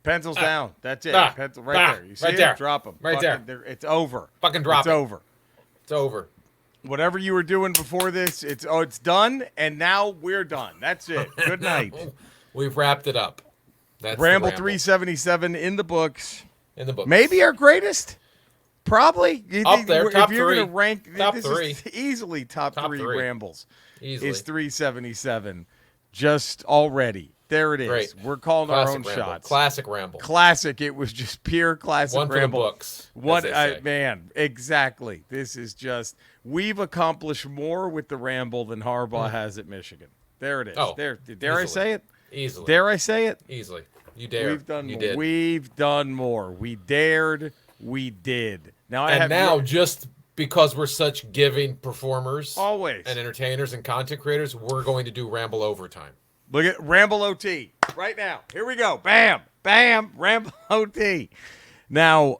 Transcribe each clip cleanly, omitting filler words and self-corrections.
Pencils down. That's it. Pencil there. You see right it? there. Drop them. Right there. It's over. Fucking drop it's it. over. It's over. Whatever you were doing before this, it's done, and now we're done. That's it. Good night. We've wrapped it up. That's Ramble 377 in the books. In the books. Maybe our greatest. Probably. Up there, top if you're three. Gonna rank, Top this three. Is easily top three rambles. Easily. Is 377 just already. There it is. Great. We're calling Classic our own ramble. shots. Classic ramble. Classic. It was just pure classic One for ramble. the books. Man, exactly. This is just, we've accomplished more with the ramble than Harbaugh has at Michigan. There it is. Oh, dare easily. I say it? Easily. Dare I say it? Easily. You dare. We've done you more. did. We've done more. We dared. We did. Now, just because we're such giving performers, always, and entertainers and content creators, we're going to do Ramble overtime. Look at Ramble OT right now. Here we go. Bam, bam, Ramble OT. Now,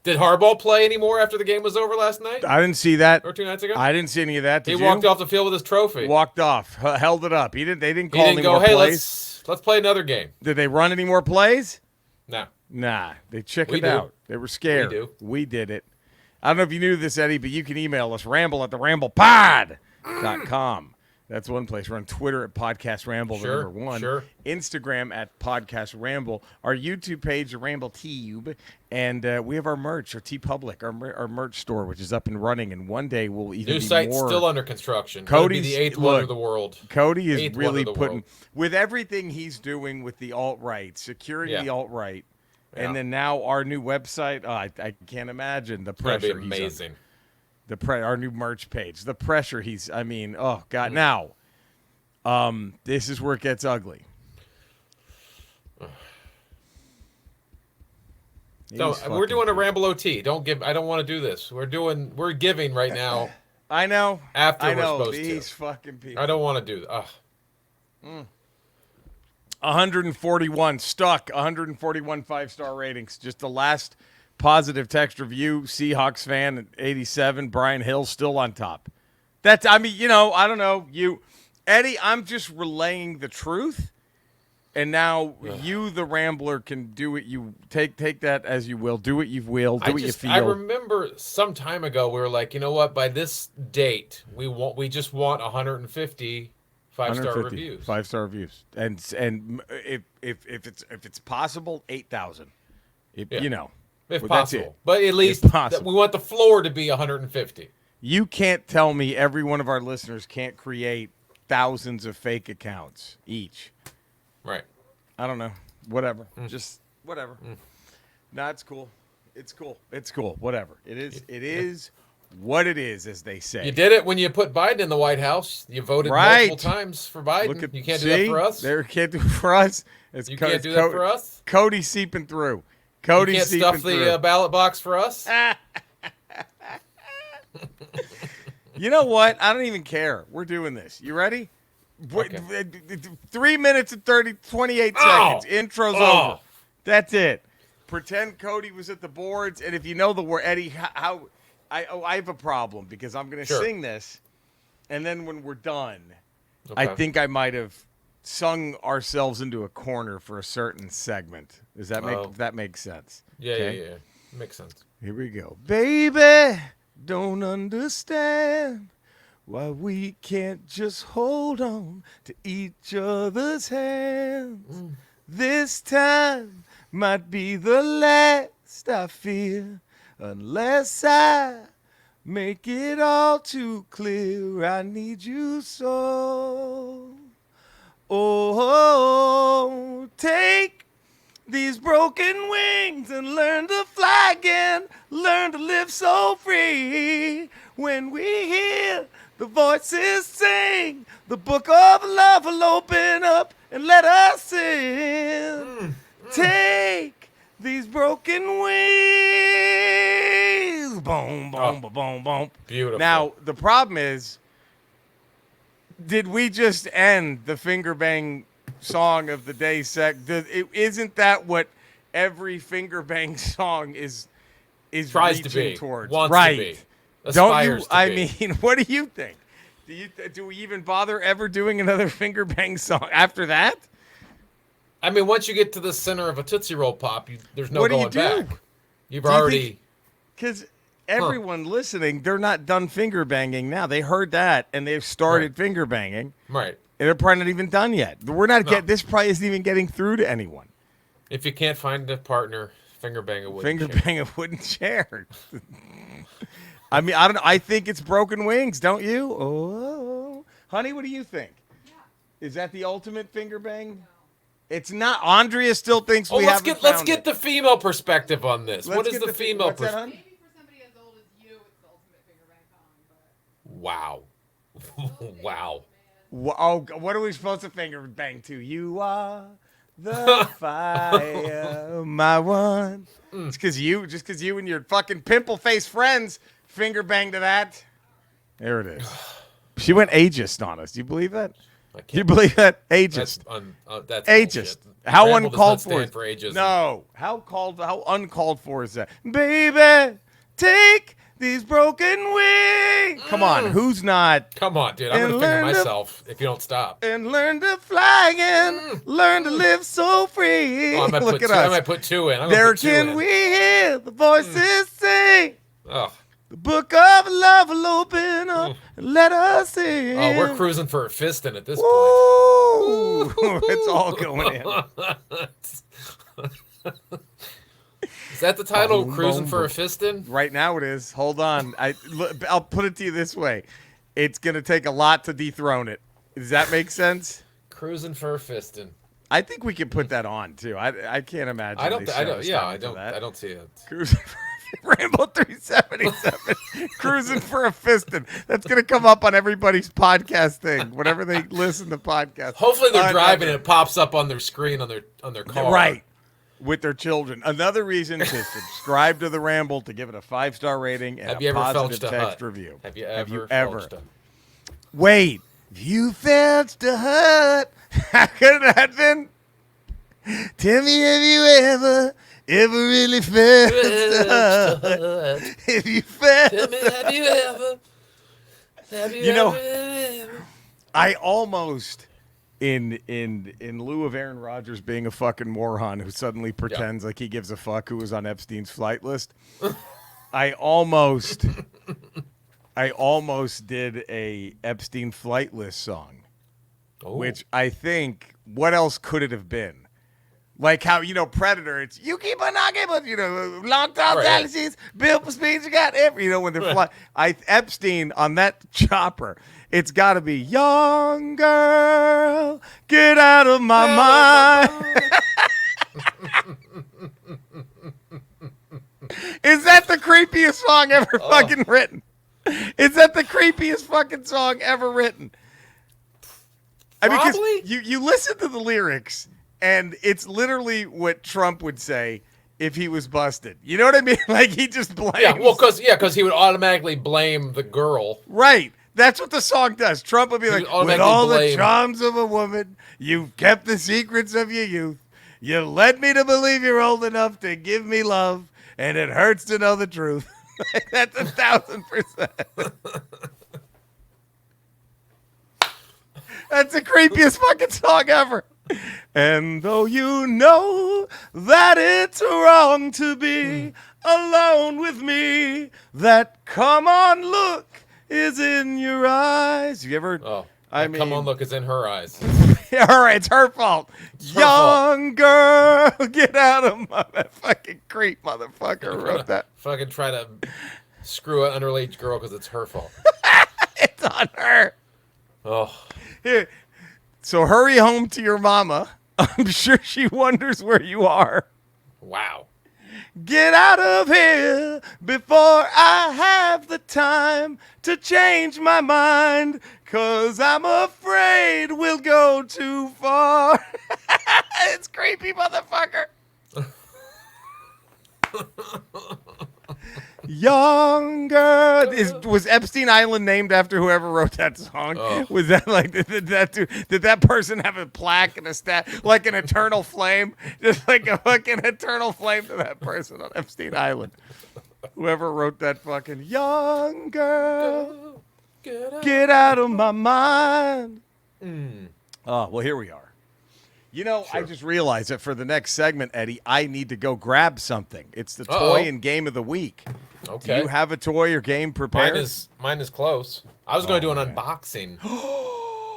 did Harbaugh play anymore after the game was over last night? I didn't see that. Or 2 nights ago? I didn't see any of that. He walked off the field with his trophy. Walked off. Held it up. They didn't call he any didn't go, more hey, plays. let's play another game. Did they run any more plays? No. Nah. They chickened We do. out. They were scared. We do. We did it. I don't know if you knew this, Eddie, but you can email us, ramble@theramblepod.com. That's one place. We're on Twitter at Podcast Ramble, the number one. Sure. Instagram at Podcast Ramble. Our YouTube page, the Ramble Tube. And we have our merch, our TeePublic, our merch store, which is up and running. And one day we'll even New be site more. still under construction. Cody's be the eighth wonder of the world. Cody is Eighth really wonder of the putting, world. with everything he's doing with the alt-right, securing the alt-right, and then now our new website. I can't imagine the pressure. That'd be amazing. Our new merch page, the pressure oh God. Now, this is where it gets ugly. So we're doing a Ramble OT. I don't want to do this. We're giving right now. I know. After we're supposed to. These fucking people. I don't want to do that. 141 stuck. 141 5-star ratings. Just the last positive text review. Seahawks fan at 87. Brian Hill still on top. I don't know. Eddie, I'm just relaying the truth. And now you, the Rambler, can do what you take that as you will. Do what you will. Do what you feel. I remember some time ago we were like, you know what? By this date, we just want 150 5-star reviews. 5-star reviews, and if it's possible, 8,000. If possible. But at least we want the floor to be 150. You can't tell me every one of our listeners can't create thousands of fake accounts each. Right. I don't know. Whatever. Just whatever. No, it's cool. It's cool. Whatever. It is what it is, as they say. You did it when you put Biden in the White House. You voted multiple times for Biden. You can't do that for us. They can't do it for us. You can't do that for us. Cody seeping through. You can't stuff the ballot box for us. You know what? I don't even care. We're doing this. You ready? Okay. 3 minutes and 28 seconds. Intro's over. That's it. Pretend Cody was at the boards, and if you know the word, Eddie, I have a problem because I'm going to sing this, and then when we're done, I think I might have sung ourselves into a corner for a certain segment. Does that make sense? Yeah. Makes sense. Here we go. Baby, don't understand why we can't just hold on to each other's hands. This time might be the last, I fear, unless I make it all too clear. I need you so. Oh, take these broken wings and learn to fly again. Learn to live so free. When we hear the voices sing, the book of love will open up and let us in. Take these broken wings. Boom, boom, boom, boom. Beautiful. Now, the problem is, did we just end the finger bang song of the day? Isn't that what every finger bang song is tries reaching to be towards? wants right. to be. Don't you? I mean, what do you think? Do we even bother ever doing another finger bang song after that? I mean, once you get to the center of a Tootsie Roll Pop, there's no What do going you do? back. You've Do you already... Because everyone listening, they're not done finger banging now. They heard that, and they've started finger banging. Right. And they're probably not even done yet. We're not this probably isn't even getting through to anyone. If you can't find a partner, finger bang a wooden chair. Finger bang a wooden chair. I mean, I don't know. I think it's Broken Wings, don't you? Oh, honey, what do you think? Yeah. Is that the ultimate finger bang? No. It's not. Andrea still thinks we haven't found let's get the female perspective on this. What is the female perspective? Maybe for somebody as old as you, it's the ultimate finger bang song. Wow. Wow. Oh, what are we supposed to finger bang to? You are the fire, my one. Just because you and your fucking pimple face friends finger bang to that. There it is. She went ageist on us. Do you believe that? Do you believe that? Ageist. That's ageist. Bullshit. How Ramble uncalled does not for stand for ageism. No. How uncalled for is that? Baby, take these broken wings. Come on, who's not? Come on, dude. I'm going to finger myself if you don't stop. And learn to fly and learn to live so free. Oh, Look at us. I might put two in. There can we hear the voices sing. Oh. The book of love will open up and let us in. Oh, we're cruising for a fisting at this point. It's all going in. Is that the title? Cruising for a fisting? Right now it is. Hold on. I'll put it to you this way. It's going to take a lot to dethrone it. Does that make sense? Cruising for a fisting. I think we can put that on too. I can't imagine. I don't see it. Cruising for Ramble 377. Cruising for a fisting. That's gonna come up on everybody's podcast thing. Whenever they listen to podcasts. Hopefully they're driving and it pops up on their screen on their car. Right. With their children. Another reason to subscribe to the Ramble, to give it a 5-star rating and a positive text review. Have you ever? Wait. You felt a hurt. How could that been? Tell me, have you ever really felt a hurt? If you felt, tell me, have you ever? I almost, in lieu of Aaron Rodgers being a fucking moron who suddenly pretends like he gives a fuck who was on Epstein's flight list, I almost did a Epstein flight list song, which I think, what else could it have been? Like how, Predator, it's you keep on knocking, but, long tall galaxies, built for speed, you got every, when they're flying. Epstein on that chopper, it's got to be, young girl, get out of my mind. Is that the creepiest song ever fucking written? Is that the creepiest fucking song ever written? I mean, because you listen to the lyrics, and it's literally what Trump would say if he was busted. You know what I mean? Like, he just blames. Yeah, well, because he would automatically blame the girl. Right. That's what the song does. Trump would be like, with all the charms of a woman, you've kept the secrets of your youth. You led me to believe you're old enough to give me love, and it hurts to know the truth. That's 1,000%. That's the creepiest fucking song ever. And though you know that it's wrong to be alone with me, that come on look is in your eyes. You ever? Oh, come on look is in her eyes. All right, it's her fault. Young girl, get out of my fucking creep, motherfucker. Wrote that. Fucking try to screw an underage girl because it's her fault. It's on her. Oh. Here. So hurry home to your mama. I'm sure she wonders where you are. Wow. Get out of here before I have the time to change my mind, 'cause I'm afraid we'll go too far. It's creepy, motherfucker. Younger. Was Epstein Island named after whoever wrote that song? Oh. Was that like, did that person have a plaque and a like an eternal flame? Just like a fucking eternal flame to that person on Epstein Island. Whoever wrote that fucking young girl, get out of my mind. Oh, well, here we are. You know, I Sure. just realized that for the next segment, Eddie, I need to go grab something. It's the toy and game of the week. Okay. Do you have a toy or game prepared? Mine is close. I was going to do an man. unboxing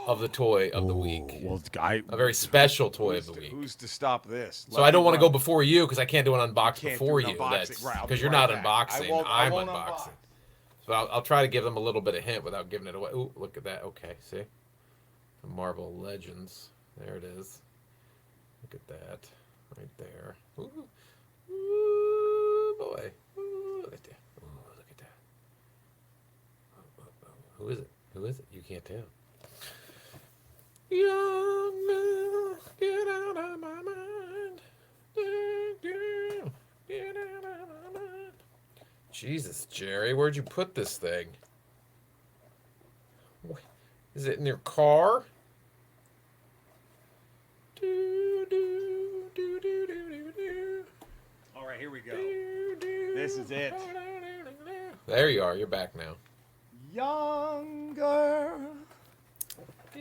of the toy of the week. Well, A very special toy of the week. Who's to stop this? So I don't want to go before you because I can't do an unbox can't before do an you. unboxing. Right, I'll Because be you're right not back. unboxing. I I'm won't unboxing. unbox. So I'll try to give them a little bit of hint without giving it away. Ooh, look at that. Okay, see? The Marvel Legends. There it is. Look at that. Right there. Ooh. Ooh, boy. Ooh, look at that. Ooh, look at that. Who is it? Who is it? You can't tell. Young girl, get out of my mind. Get out of my mind. Jesus, Jerry, where'd you put this thing? Is it in your car? All right, here we go. This is it. There you are. You're back now. Young girl,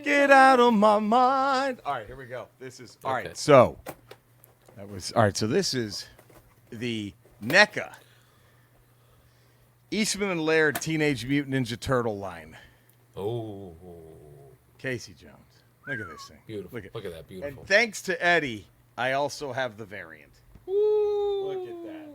get out of my mind. All right, here we go. This is all Okay. right. So that was all right. So this is the NECA Eastman and Laird Teenage Mutant Ninja Turtle line. Oh, Casey Jones. Look at this thing. beautiful. Look at that. Beautiful. And thanks to Eddie, I also have the variant. Look at that.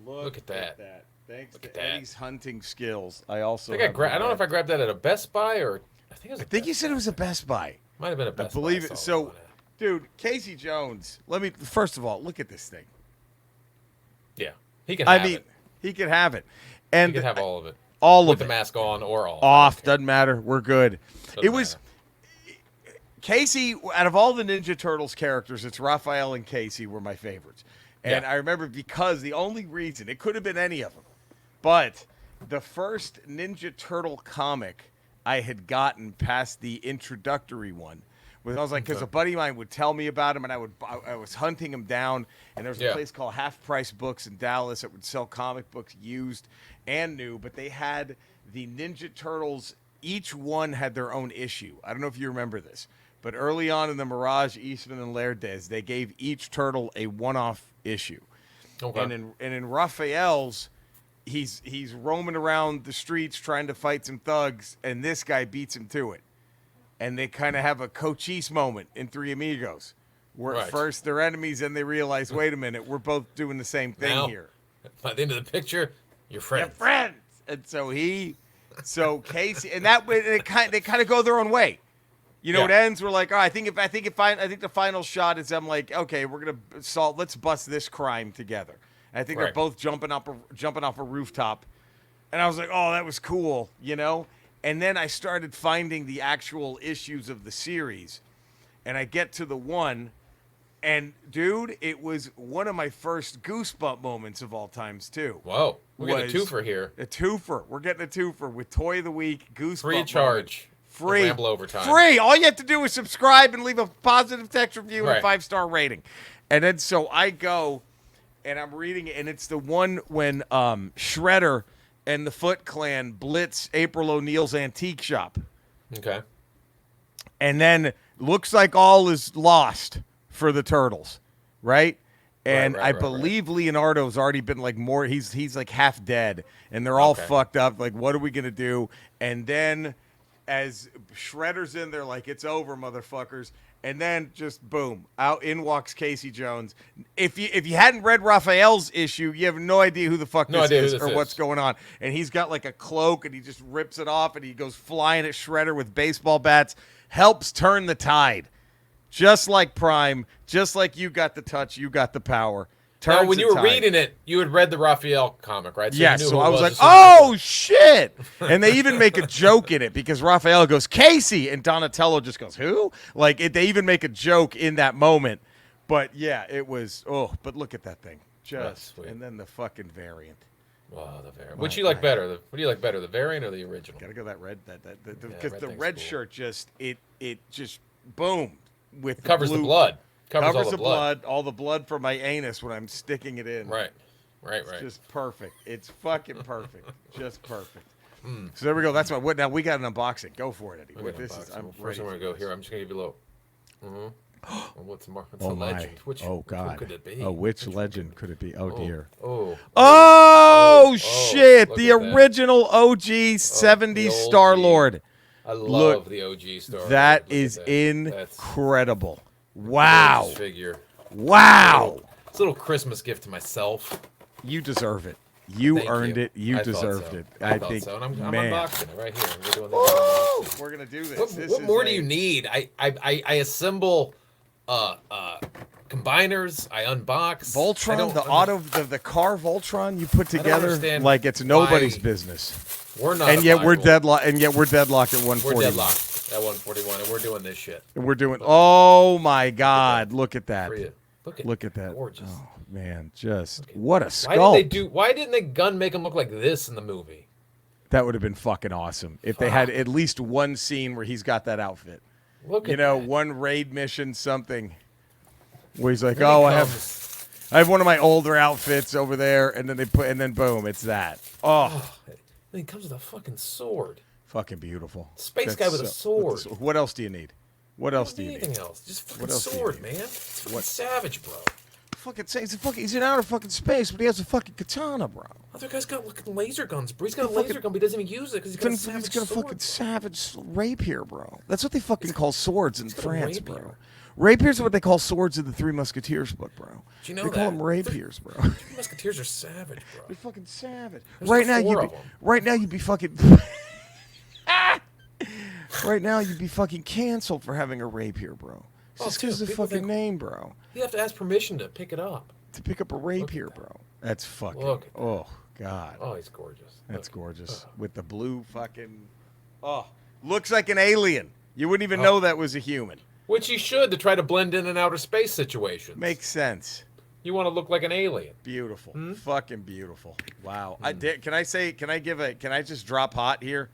Look at that. Thanks Look to at that. Eddie's hunting skills, I also I have the don't know if I grabbed that at a Best Buy or I think it was. I think you said it was a Best Buy. Might have been a I Best believe Buy. it. I saw So, that one at. dude, Casey Jones, first of all, look at this thing. Yeah, he can have it. He could have it. And He can have all of it. all With of the it. mask on or off. Off, doesn't matter. We're good. Doesn't It was matter. Casey, out of all the Ninja Turtles characters, it's Raphael and Casey were my favorites. And Yeah. I remember because the only reason, it could have been any of them, but the first Ninja Turtle comic I had gotten past the introductory one was, I was like, because a buddy of mine would tell me about him, and I was hunting him down, and there was a Yeah. place called Half Price Books in Dallas that would sell comic books used and new, but they had the Ninja Turtles, each one had their own issue. I don't know if you remember this, but early on in the Mirage, Eastman, and Laird days, they gave each turtle a one-off issue. Okay. And in Raphael's, he's roaming around the streets trying to fight some thugs, and this guy beats him to it. And they kind of have a Cochise moment in Three Amigos, where at Right. first they're enemies, and they realize, wait a minute, we're both doing the same thing Now, here. By the end of the picture, you're friends. They're friends. And so Casey, and that way they kind of go their own way. You know, Yeah. it ends. We're like, all right, I think the final shot is I'm like, okay, we're gonna let's bust this crime together. And I think they're Right. both jumping off a rooftop, and I was like, oh, that was cool, you know. And then I started finding the actual issues of the series, and I get to the one, and dude, it was one of my first goosebump moments of all times too. Whoa. We're getting a Was- twofer here. A twofer. We're getting a twofer with Toy of the Week, Goosebump. Free of moment. charge. Free. Ramble overtime. Free. All you have to do is subscribe and leave a positive text review and a Right. 5-star rating. And then so I go and I'm reading it, and it's the one when Shredder and the Foot Clan blitz April O'Neil's antique shop. Okay. And then looks like all is lost for the Turtles, right? And Right, I right, believe Leonardo's already been like he's like half dead, and they're all Okay. fucked up. Like, what are we gonna do? And then as Shredder's in there, like, it's over, motherfuckers. And then just boom, out in walks Casey Jones. If you hadn't read Raphael's issue, you have no idea who the fuck No this idea who is this or is. what's going on. And he's got like a cloak, and he just rips it off, and he goes flying at Shredder with baseball bats. Helps turn the tide, just like Prime, just like you got the touch, you got the power. Now, Turns when the you were tide. reading it, you had read the Raphael comic, right? So Yeah, you knew so who I it was like, as soon as you- oh, shit. And they even make a joke in it because Raphael goes, Casey, and Donatello just goes, who? Like, they even make a joke in that moment. But, yeah, it was, but look at that thing. That's sweet. And then the fucking variant. Wow, the variant. What do you like better? What do you like better, the variant or the original? Gotta go that red, because red the thing's red cool. shirt just, it just boomed with Covers blue. the blood. Covers all the blood. all the blood from my anus when I'm sticking it in. Right. It's just perfect. It's fucking perfect. Just perfect. So there we go. That's what. Now we got an unboxing. Go for it, Eddie. Okay, What this is? unboxing. I'm Well, ready first I'm for going to go this. here. I'm just going to give you a little. What's Oh a my. legend? Which Oh God. who could it be? Oh, which legend could it be? Oh dear. Oh. Oh shit! Look The at that. original OG the 70s OG. Star Lord. I love Look, the OG Star. That Look is at that. That's incredible. a Wow. gorgeous figure. Wow. It's a little Christmas gift to myself. You deserve it. You Thank earned you. it. You I thought deserved so. it. I think. thought so. And I'm man. unboxing it right here. We're doing this. Unboxing. We're gonna do this. What more do you need? I assemble combiners. I unbox. Voltron, the car Voltron you put together understand like it's nobody's why business. We're not. And yet we're deadlocked. deadlocked at 141. We're deadlocked at 141, and we're doing this shit. And we're doing. Oh my God! Look at that. For you. Look at that. Gorgeous. Oh man, just what a sculpt. Why didn't they gun make him look like this in the movie? That would have been fucking awesome if they had at least one scene where he's got that outfit. Look at that. One raid mission, something where he's like, I have one of my older outfits over there, and then boom, it's that. Oh, and he comes with a fucking sword. fucking beautiful. Space guy with a sword. What else do you need? What else do you need? Anything else? Just fucking What else do you sword, need? man. It's fucking savage, bro. He's in outer fucking space, but he has a fucking katana, bro. Other guy's got fucking laser guns, bro. He's got a laser gun, but he doesn't even use it because he's got a savage sword. Fucking savage rapier, bro. That's what they fucking call swords in France, rapier. bro. Rapiers are what they call swords in the Three Musketeers book, bro. Do you know they that? call them rapiers, bro. Three Musketeers are savage, bro. They're fucking savage. There's Right like now, four of them. you'd be fucking. Right now, you'd be fucking canceled for having a rapier, bro. Oh, Just because of the people fucking think- name, bro. You have to ask permission to pick it up. To pick up a rapier, bro. That's fucking. Look at that. Oh God. Oh, he's gorgeous. That's Look. gorgeous. With the blue fucking. Oh, looks like an alien. You wouldn't even know that was a human. Which you should to try to blend in outer space situations. Makes sense. You want to look like an alien. Beautiful. Fucking beautiful. Wow. Can I just drop hot here?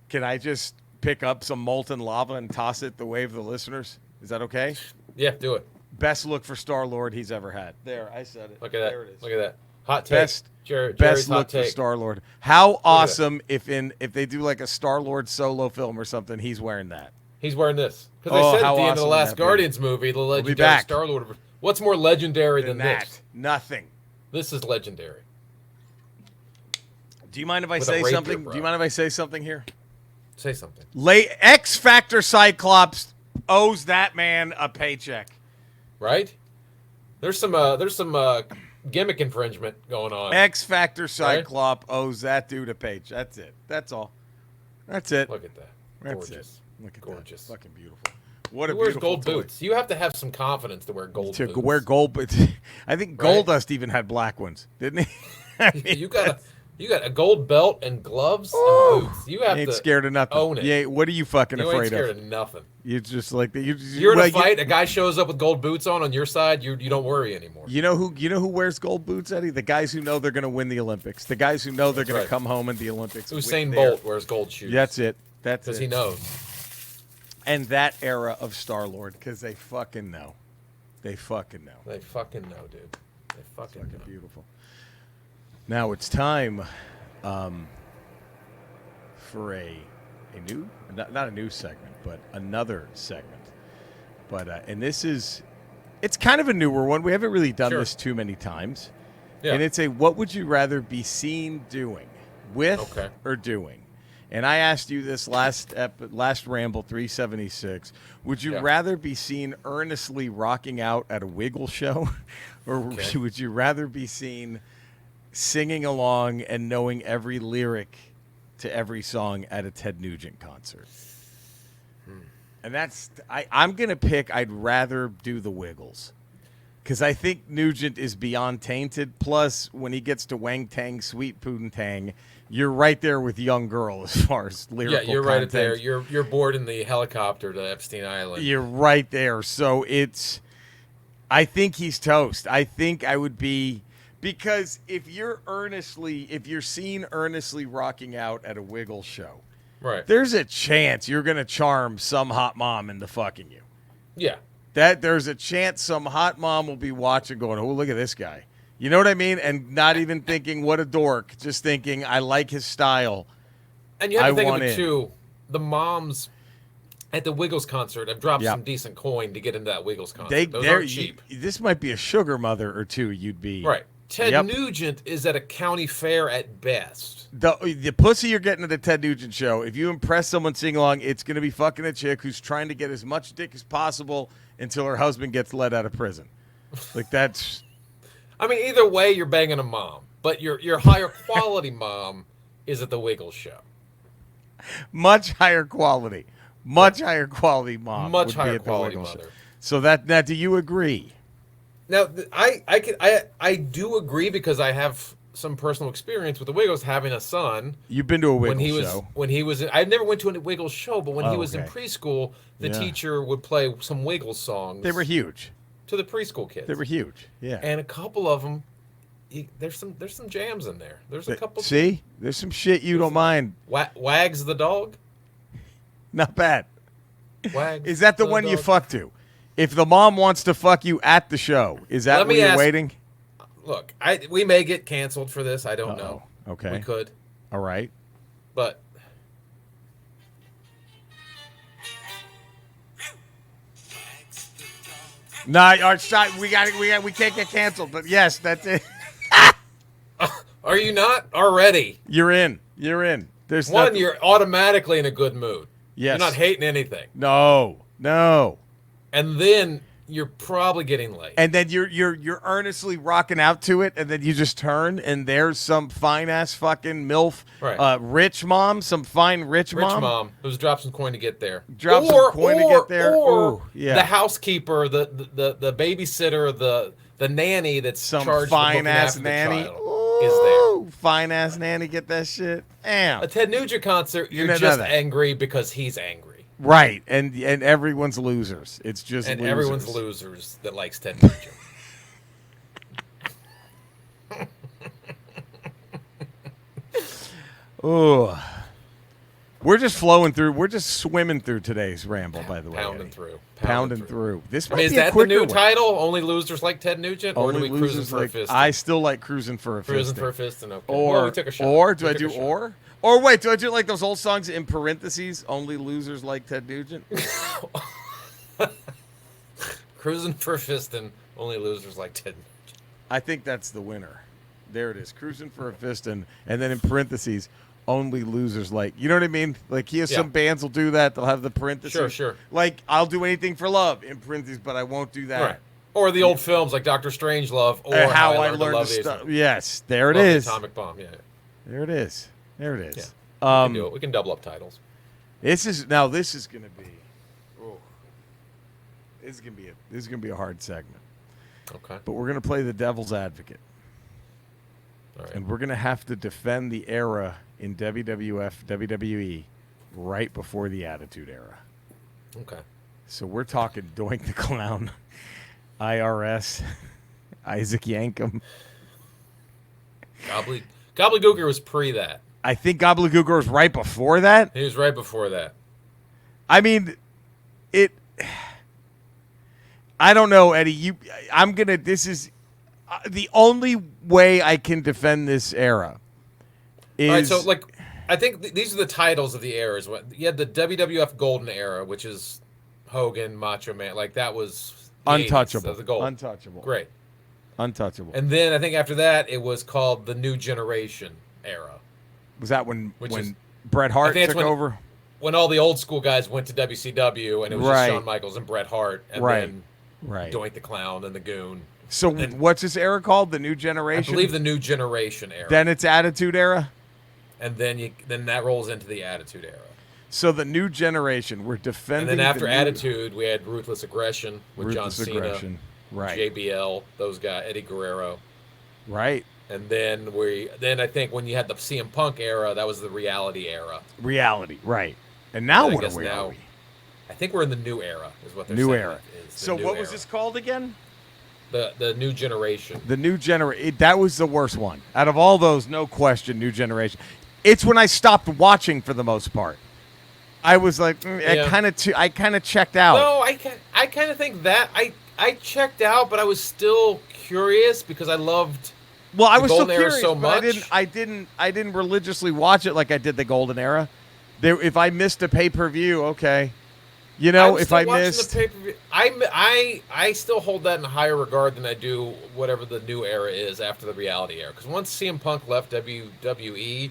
Can I just pick up some molten lava and toss it the way of the listeners? Is that okay? Yeah, do it. Best look for Star-Lord he's ever had. There, I said it. Look at that. There it is. Look at that. Hot take. Jerry's Best hot look for take. Star-Lord. How awesome if they do like a Star-Lord solo film or something, he's wearing that. He's wearing this. Because Oh, they said how at the end of the awesome last would that be? Guardians movie, the legendary back. Star-Lord. What's more legendary than that. this? Nothing. This is legendary. Do you mind if I With a say rapier, something? bro. Do you mind if I say something here? Say something. X Factor Cyclops owes that man a paycheck. Right? There's some gimmick infringement going on. X Factor Cyclops owes that dude a paycheck. That's it. That's all. That's it. Look at that. That's Gorgeous. it. Look at Gorgeous. that. Fucking beautiful. What a He wears beautiful gold toy. boots. You have to have some confidence to wear gold To boots. wear gold boots. I think Right? Goldust even had black ones, didn't he? I mean, You got a gold belt and gloves Ooh. and boots. You have ain't to scared of nothing. own it. Yeah, what are you fucking You ain't afraid scared of? of nothing. You just like that. You're in a fight. A guy shows up with gold boots on your side. You don't worry anymore. You know who wears gold boots, Eddie? The guys who know they're going to win the Olympics. The guys who know they're going right. to come home in the Olympics. with Usain their- Bolt wears gold shoes. That's it. That's because it. he knows. And that era of Star-Lord, because they fucking know. They fucking know. They fucking know, dude. They fucking know. Beautiful. Now it's time for a new, not a new segment, but another segment. But and it's kind of a newer one. We haven't really done Sure. this too many times. Yeah. And it's a what would you rather be seen doing, with or doing? And I asked you this last Ramble 376. Would you rather be seen earnestly rocking out at a Wiggle show, or would you rather be seen singing along and knowing every lyric to every song at a Ted Nugent concert? And I'm gonna pick. I'd rather do the Wiggles. Because I think Nugent is beyond tainted. Plus, when he gets to Wang Tang, Sweet Poontang, you're right there with Young Girl as far as lyrical Yeah, you're right content. there. You're bored in the helicopter to Epstein Island. You're right there. So I think he's toast. I think I would be, because if you're seen earnestly rocking out at a Wiggle show, Right. there's a chance you're going to charm some hot mom into fucking you. Yeah. There's a chance some hot mom will be watching going, oh, look at this guy. You know what I mean? And not even thinking, what a dork. Just thinking, I like his style. And you have to think want of it, in. too. The moms at the Wiggles concert, I've dropped Yep. some decent coin to get into that Wiggles concert. Those aren't cheap. This might be a sugar mother or two. You'd be Right. Ted Yep. Nugent is at a county fair at best. The pussy you're getting at the Ted Nugent show. If you impress someone sing along, it's going to be fucking a chick who's trying to get as much dick as possible until her husband gets let out of prison. Like that's. I mean, either way, you're banging a mom, but your higher quality mom is at the Wiggles show. Much higher quality. Much higher quality mom. Much would be higher at the quality Wiggles mother. show. So that now, do you agree? Now, I do agree because I have some personal experience with the Wiggles having a son. You've been to a Wiggles When he was show. when he was I never went to a Wiggles show, but when he was in okay. preschool, the Yeah. teacher would play some Wiggles songs. They were huge. to the preschool kids. They were huge. Yeah. And a couple of them, there's some jams in there. There's a couple. See, there's some shit you don't mind. Wags the dog. Not bad. Wags. Is that the one you dog? fuck to? If the mom wants to fuck you at the show, is that Let what me you're ask- waiting? Look, we may get canceled for this. I don't know. Okay. We could, All right. but No, we can't get canceled. But yes, that's it. are you not already? You're in. You're in. There's One, nothing- you're automatically in a good mood. Yes. You're not hating anything. No. And then you're probably getting late. And then you're earnestly rocking out to it, and then you just turn, and there's some fine ass fucking milf, Right. rich mom, some fine rich mom who's dropped some coin to get there. Drop some coin to get there. Or Ooh, yeah. the housekeeper, the babysitter, the nanny that's some charged fine with looking ass after nanny. the child is there. Fine ass nanny, get that shit. Damn. A Ted Nugent concert, you're know just that. angry because he's angry. Right, and everyone's losers. It's just And losers. everyone's losers that likes Ted Nugent. Oh, we're just flowing through. We're just swimming through today's ramble. By the way, Pounding Eddie. through. Pounding through. This I might mean, is be a that the quicker new one. title? Only losers like Ted Nugent? Or Only do we cruising losers for a like. fist? I still like cruising for a fist. Cruising for a fist and okay. Or Well, we took a shot. or do We I took do a shot. or? Or wait, do I do like those old songs in parentheses? Only losers like Ted Nugent. Cruising for a fist and only losers like Ted Nugent. I think that's the winner. There it is. Cruising for a fist and then in parentheses, only losers like. You know what I mean? Like some bands will do that. They'll have the parentheses. Sure. Like I'll do anything for love in parentheses, but I won't do that. Right. Or the old films like Dr. Strangelove or How I Learned learned to Love to You. stop. Yes, there it Love the is. Atomic Bomb, yeah. There it is. There it is. Yeah. We can do it. We can double up titles. This is gonna be. Oh, this is gonna be a hard segment. Okay. But we're gonna play the devil's advocate, All right. and we're gonna have to defend the era in WWF, WWE, right before the Attitude Era. Okay. So we're talking Doink the Clown, IRS, Isaac Yankem. Gobbledygooker was pre that. I think Gobbledygooker was right before that. He was right before that. I mean, I don't know, Eddie. This is the only way I can defend this era. Is All right, so like, I think these are the titles of the eras. You had the WWF Golden Era, which is Hogan, Macho Man. Like that was the 80s. untouchable. That was the gold. Untouchable. Great. Untouchable. And then I think after that, it was called the New Generation Era. Was that when Which is- Bret Hart I think took it's when- over? When all the old school guys went to WCW, and it was Right. just Shawn Michaels and Bret Hart, and Right. then Right. Doink the Clown and the Goon. So and- what's this era called? The New I Generation? believe the New Generation Era. Then it's Attitude Era? And then that rolls into the Attitude Era. So the New Generation, we're defending And then after the new- Attitude, we had Ruthless Aggression with Ruthless John Cena, Aggression. Right. JBL, those guys, Eddie Guerrero. Right. And then I think when you had the CM Punk era, that was the Reality Era. Reality. Right. And now And I what guess are we? now- Are we? I think we're in the new era, is what they're New saying. era. Is the So new what was era. this called again? The New Generation. The New Generation. That was the worst one. Out of all those, no question, New Generation. It's when I stopped watching for the most part. I was like, Yeah. I kind of checked out. No, I kind of think that I checked out, but I was still curious because I loved. Well, I the was so Golden Era curious, so but much. I didn't religiously watch it like I did the Golden Era. If I missed a pay-per-view, okay. You know, I'm if still I watching missed, the pay-per-view. I still hold that in higher regard than I do whatever the new era is after the reality era. Because once CM Punk left WWE,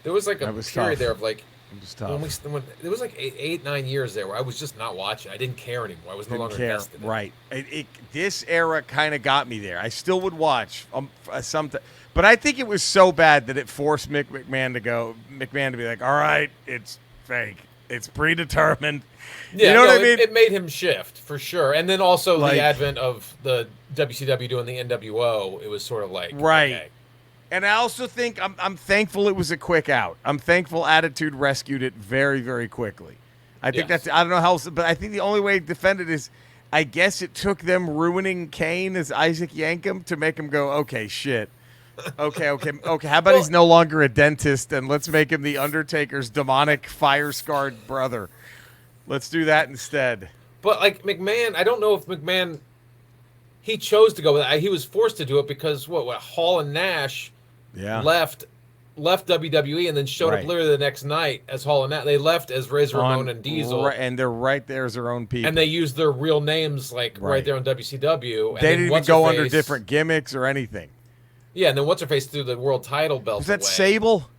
there was like a that was period tough. there of like It was when tough. there was like eight 9 years there where I was just not watching. I didn't care anymore. I was no Didn't longer care. invested. Right. This era kind of got me there. I still would watch something, but I think it was so bad that it forced McMahon to be like, all right, it's fake. It's predetermined. Yeah, you know what I mean? It made him shift for sure, and then also Like- the advent of the WCW doing the NWO. It was sort of like Right. okay. And I also think I'm thankful it was a quick out. I'm thankful Attitude rescued it very, very quickly. I think Yes. that's, I don't know how else, but I think the only way to defend it is, I guess it took them ruining Kane as Isaac Yankem to make him go, okay, shit. Okay. How about he's no longer a dentist and let's make him the Undertaker's demonic fire-scarred brother. Let's do that instead. But like McMahon, I don't know if McMahon he chose to go with it. He was forced to do it because what Hall and Nash Yeah. left WWE and then showed Right. up literally the next night as Hall and Nash. They left as Razor Ramon and Diesel, And they're right there as their own people. and they used their real names like right there on WCW. And They then didn't even what's go her under face- different gimmicks or anything. Yeah, and then what's her face threw the world title belt. Was that away. Sable?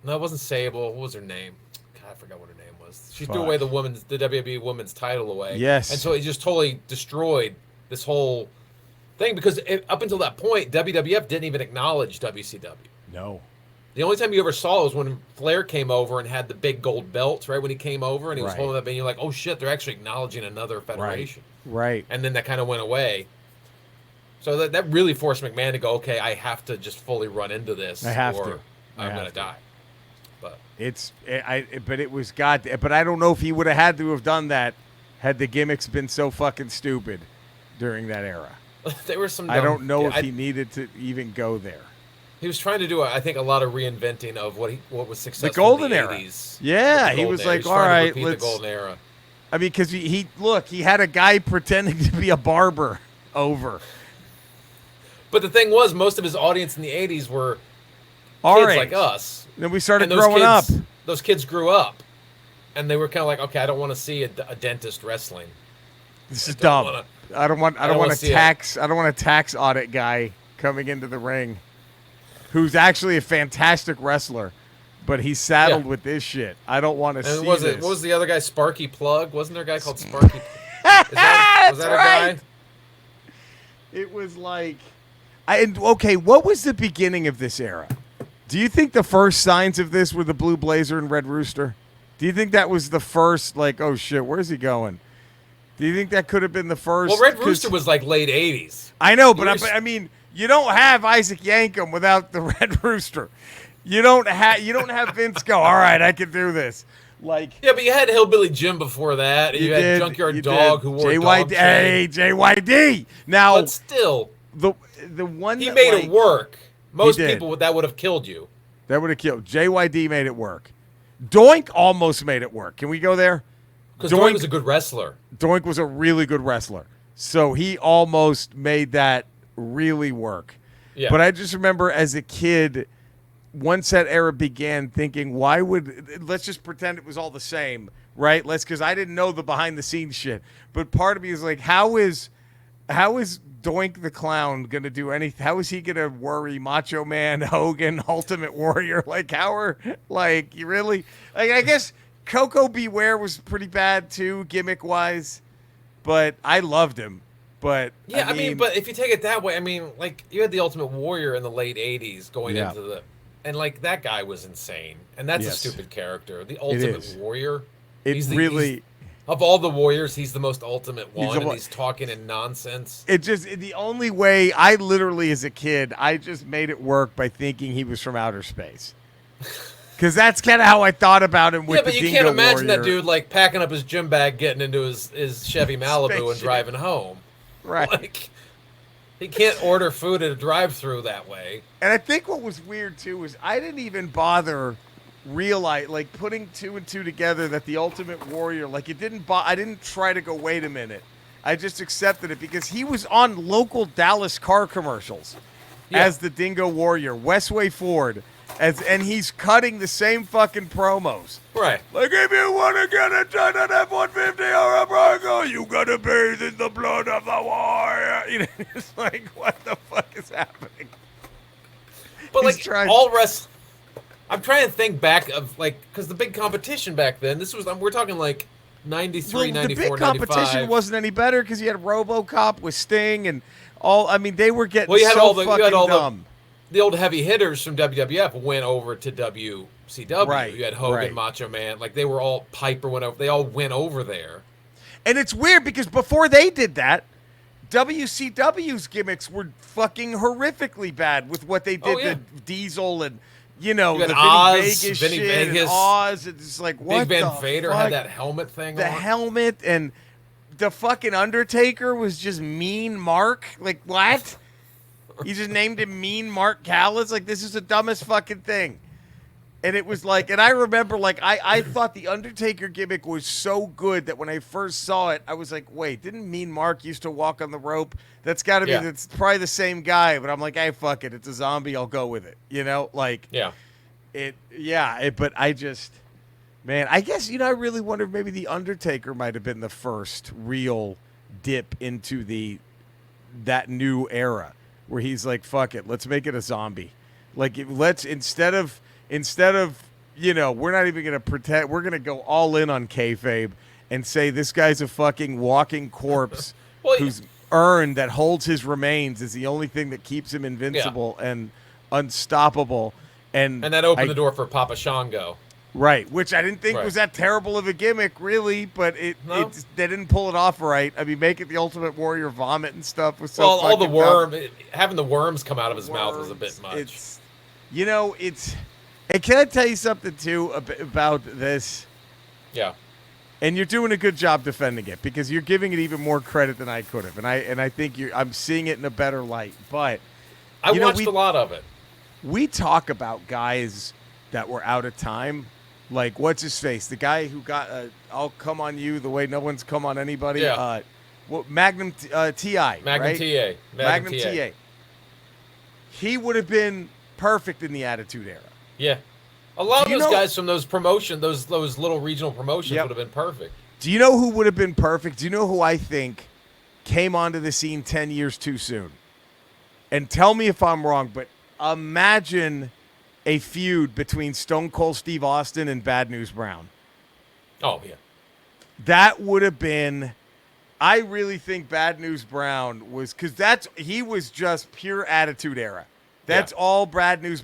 No, it wasn't Sable. What was her name? God, I forgot what her name was. She Fuck. threw away the WWE women's title away. Yes. And so it just totally destroyed this whole thing because up until that point, WWF didn't even acknowledge WCW. No. The only time you ever saw it was when Flair came over and had the big gold belts, right? When he came over and he was Right. holding that, and you're like, oh shit, they're actually acknowledging another federation. Right. And then that kind of went away. So that really forced McMahon to go, okay, I have to just fully run into this, I have or to. I I'm have gonna to. die. But But it was but I don't know if he would have had to have done that had the gimmicks been so fucking stupid during that era. there were some. I don't know yeah, if he needed to even go there. He was trying to do, I think, a lot of reinventing of what was successful golden in the era. 80s. Yeah, The he golden was era. like, He's all trying to right, repeat let's. the golden era. I mean, because he had a guy pretending to be a barber over. But the thing was, most of his audience in the 80s were All kids right. like us. Then we started And those growing up. kids, Those kids grew up. And they were kind of like, okay, I don't want to see a dentist wrestling. This is don't dumb. wanna- I don't want wanna a see it. tax. I don't want a tax audit guy coming into the ring, who's actually a fantastic wrestler, but he's saddled Yeah. with this shit. I don't want to see And what this. was the other guy? Sparky Plug? Wasn't there a guy called Sparky? Was that a right. guy? It was like, okay. What was the beginning of this era? Do you think the first signs of this were the Blue Blazer and Red Rooster? Do you think that was the first? Like, oh shit, where's he going? Do you think that could have been the first? Well, Red 'cause- Rooster was like late 80s. I know, but Yours- I mean, you don't have Isaac Yankem without the Red Rooster. You don't have Vince go, all right, I can do this. Like, Yeah, but you had Hillbilly Jim before that. And you had Junkyard Dog who wore dog chain. Hey, JYD. Now, But still, the one he that, made like, it work. Most did. people that would have killed you. That would have killed. JYD made it work. Doink almost made it work. Can we go there? Because Doink was a good wrestler. Doink was a really good wrestler. So he almost made that really work. Yeah. But I just remember as a kid, once that era began, thinking, why would, let's just pretend it was all the same, right? Because I didn't know the behind the scenes shit. But part of me is like, how is Doink the Clown going to do anything? How is he going to worry Macho Man, Hogan, Ultimate Warrior? Like, you really, like, I guess Coco Beware was pretty bad too, gimmick wise, but I loved him. But Yeah, I mean, but if you take it that way, I mean, like, you had the Ultimate Warrior in the late 80s going Yeah. into the... And, like, that guy was insane. And that's Yes. a stupid character. The Ultimate is. Warrior. It of all the Warriors, he's the most ultimate one, the and one- he's talking in nonsense. the only way, I literally as a kid, I just made it work by thinking he was from outer space. Because that's kind of how I thought about him with Yeah, but the you Dingo can't imagine Warrior. that dude, like, packing up his gym bag, getting into his Chevy Malibu and Spaceship. driving home. Right. Like, he can't order food at a drive-thru that way. And I think what was weird too was I didn't even bother putting two and two together that the Ultimate Warrior, like it didn't. I didn't try to go, wait a minute. I just accepted it because he was on local Dallas car commercials Yeah. as the Dingo Warrior. Westway Ford and he's cutting the same fucking promos. Right. Like, if you want to get a jet an F-150 or a Bronco, you got to bathe in the blood of the warrior. You know, it's like, what the fuck is happening? But, He's like, trying- all rest... I'm trying to think back of, like... Because the big competition back then, we're talking, like, 93, 94, the big competition 95. wasn't any better because you had RoboCop with Sting and all. I mean, they were getting Well, you had so all the- you fucking had all the- dumb. The old heavy hitters from WWF went over to WCW. Right, You had Hogan, right. Macho Man. Like, they were all... Piper went over... They all went over there. And it's weird because before they did that, WCW's gimmicks were fucking horrifically bad with what they did Oh, yeah. to Diesel and, you know, You had the Oz, Vinny Vegas Vinny shit Vegas. and Oz. It's like, what Big the Van Vader fuck? had that helmet thing The on. helmet and the fucking Undertaker was just Mean Mark. Like, what? You just named him Mean Mark Callis? Like, this is the dumbest fucking thing. And it was like, and I remember, like, I thought the Undertaker gimmick was so good that when I first saw it, I was like, wait, didn't Mean Mark used to walk on the rope? That's got to be, Yeah. that's probably the same guy. But I'm like, hey, fuck it. It's a zombie. I'll go with it. You know? Like, Yeah. but I just, man, I guess, you know, I really wonder if maybe the Undertaker might have been the first real dip into that new era where he's like, fuck it, let's make it a zombie. Like, let's, instead of, you know, we're not even going to pretend, we're going to go all in on kayfabe and say this guy's a fucking walking corpse Well, whose urn that holds his remains is the only thing that keeps him invincible and unstoppable. And that opened the door for Papa Shango. Right, which I didn't think Right. was that terrible of a gimmick, really, but No? they didn't pull it off right. I mean, making the Ultimate Warrior vomit and stuff was so Well, all the fucking dumb. having the worms come out of his mouth was a bit Worms, much. It's, you know, it's. And can I tell you something too about this? Yeah. And you're doing a good job defending it because you're giving it even more credit than I could have, and I think I'm seeing it in a better light. But I you know, watched a lot of it. we talk about guys that were out of time. Like, what's his face? The guy who got I'll come on you the way no one's come on anybody. Yeah. Magnum T.I. Magnum right? T.A. Magnum T.A. He would have been perfect in the Attitude Era. Yeah. A lot of Do you those know- guys from those promotions, those little regional promotions Yep. would have been perfect. Do you know who would have been perfect? Do you know who I think came onto the scene 10 years too soon? And tell me if I'm wrong, but imagine a feud between Stone Cold Steve Austin and Bad News Brown. Oh, yeah. That would have been. I really think Bad News Brown was because he was just pure Attitude Era. That's Yeah. all Bad News